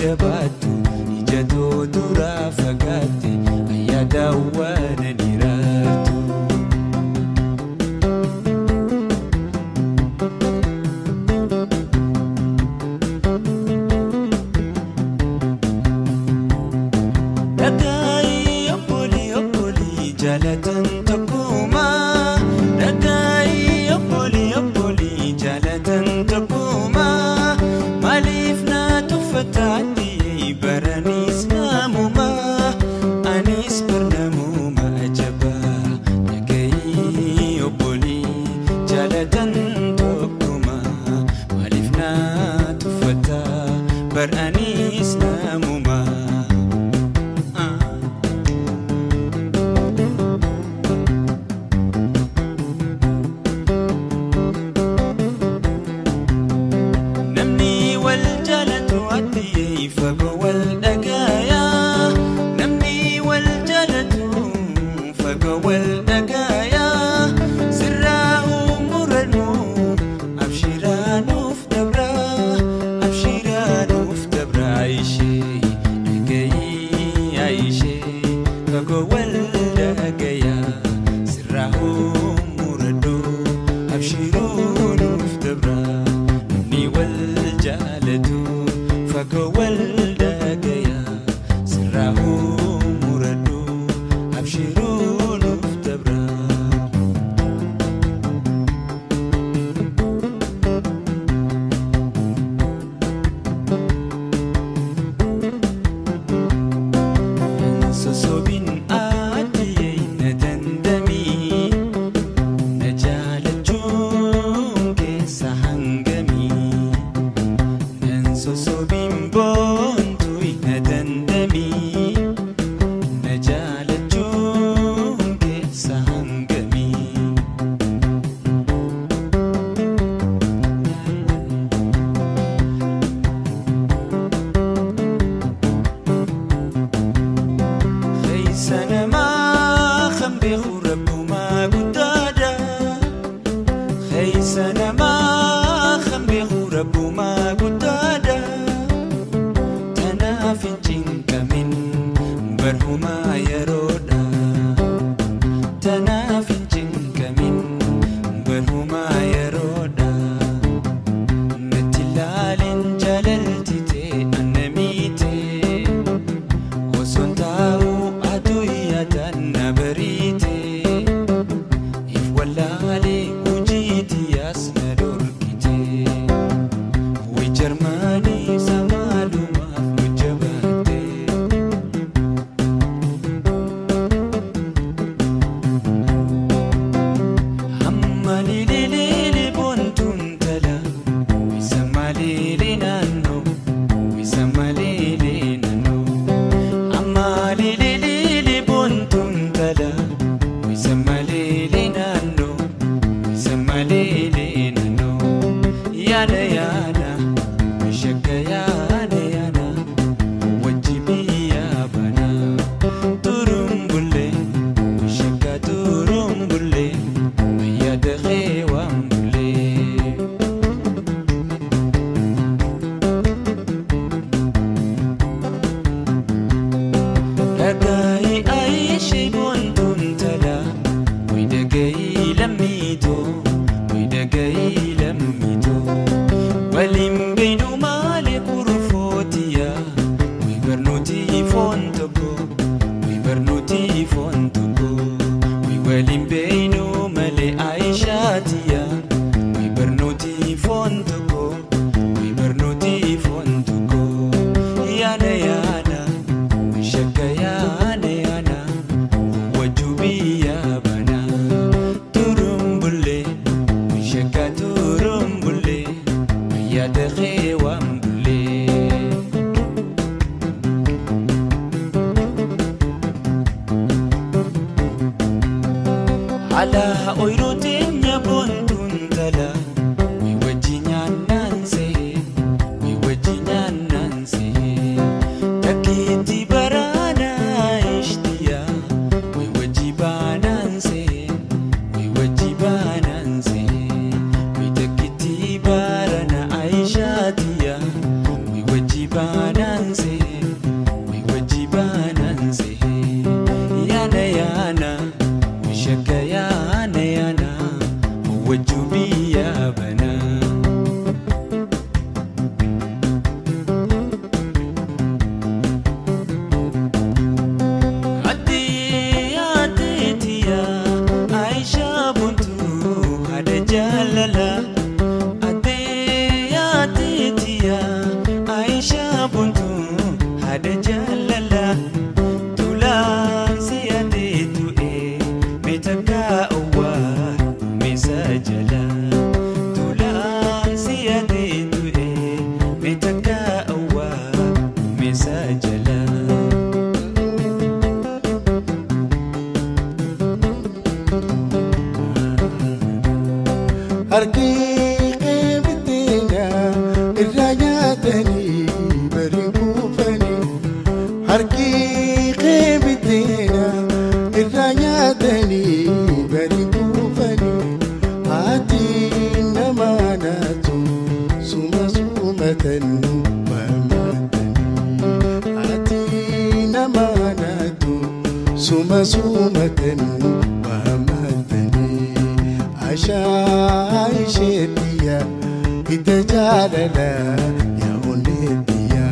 jabaatu ijatoo duraa fagaatte ayyaada waan niraartu. Jalatan takuma, dagai opoli jalatan takuma, malif na tufatati baranis namuma, anis bernamuma ajaba, dagai opoli jalatan takuma, malif na tufata baranis namuma. Ala oirotin ya bontun tala, we wajinya nanse, we wajinya nanse. Takiti barana ishtiya, we wajibananse, we wajibananse. We takiti barana aishatiya, we wajibananse. bananse we wajji bananse yana yana shaka yana yana wajubiya bana atiya Aisha buntu hada jalala Aisha buntu hada jalala tulan siyade tu'e metaka uwa mesajala tulan siyade tu'e metaka uwa mesajala arki qebtina irayatani harki qebtina irayatani barikufani ati namanatu suma sumatan mamatani ati namanatu suma sumatan mamatani asha aishetiya itajalala ya onetiya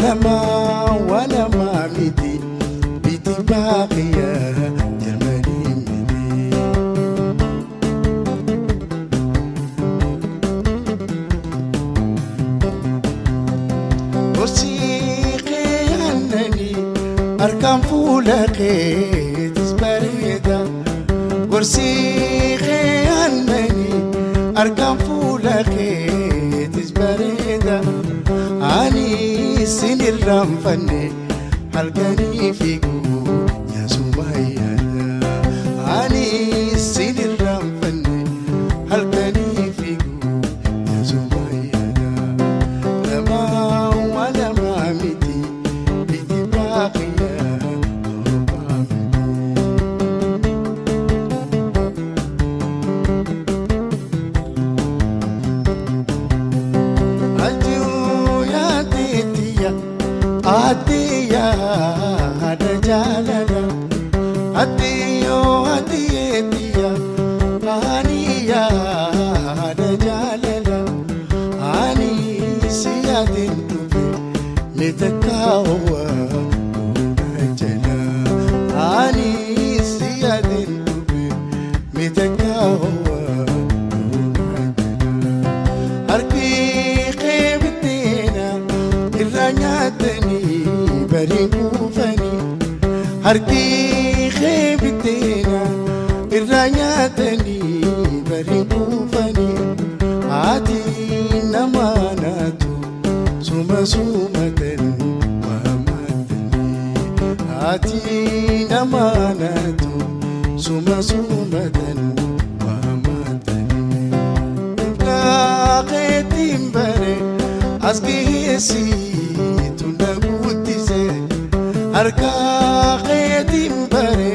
lama wala mamiti biti baqiya jamali midi wasiqi annani arkam fulaqi tisbarida wasiqi annani arkam fulaqi tisbarida ani sinir ramfane halkani figu ya Sumayya ani sinir ramfane halkani figu ya Sumayya lama wala mamiti biti baqiya atiya hada jalala atiyo atiyetiya aniya hada jalala ani siyadin tufe metakawa jala ani siyadin tufe metakawa arki qebtina iranyatani barikufani harki qebtina iranyatani barikufani ati namanatu suma sumatan mamatani ati namanatu suma sumatan mamatani laqetim bare asqisi tunagutise arka qedim bare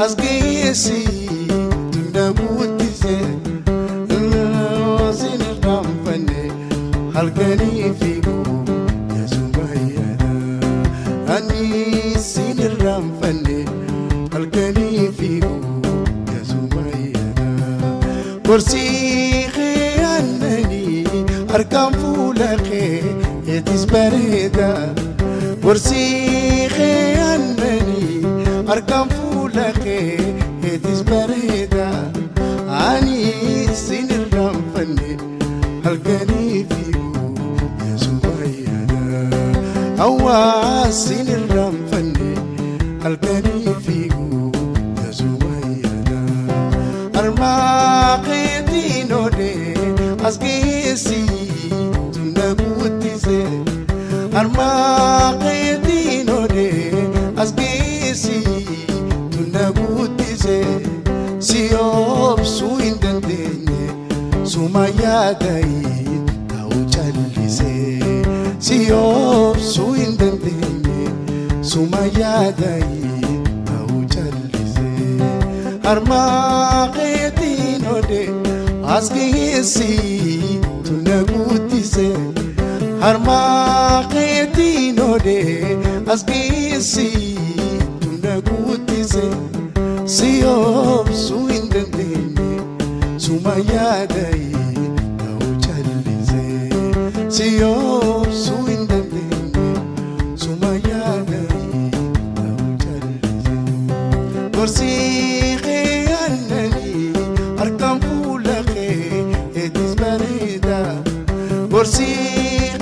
asqisi tunagutise sin ramfane halkani figu ya Sumayya ani sin ramfane halkani figu ya Sumayya kursi khiyanani arkam fulaqi tisbarida kursi khiyanani arkam fulaqi tisbarida ani sinir ramfani halkani figu ya Sumayya awa sinir ramfani halkani figu ya Sumayya arma qedinode asqisi tunagutise arma qedinode asqisi tunagutise siop suindendenye Sumayya dai tau challise siop suindendenye Sumayya dai tau challise arma qedinode asqisi tunagutise arma gode asbisi tunda gutise siyob suindendenye sumayadai tau chalise siyob suindendenye sumayadai tau chalise gorsi khiyanani arkam fulakhe etis barida gorsi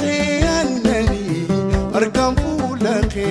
khiyanani arkam fulakhe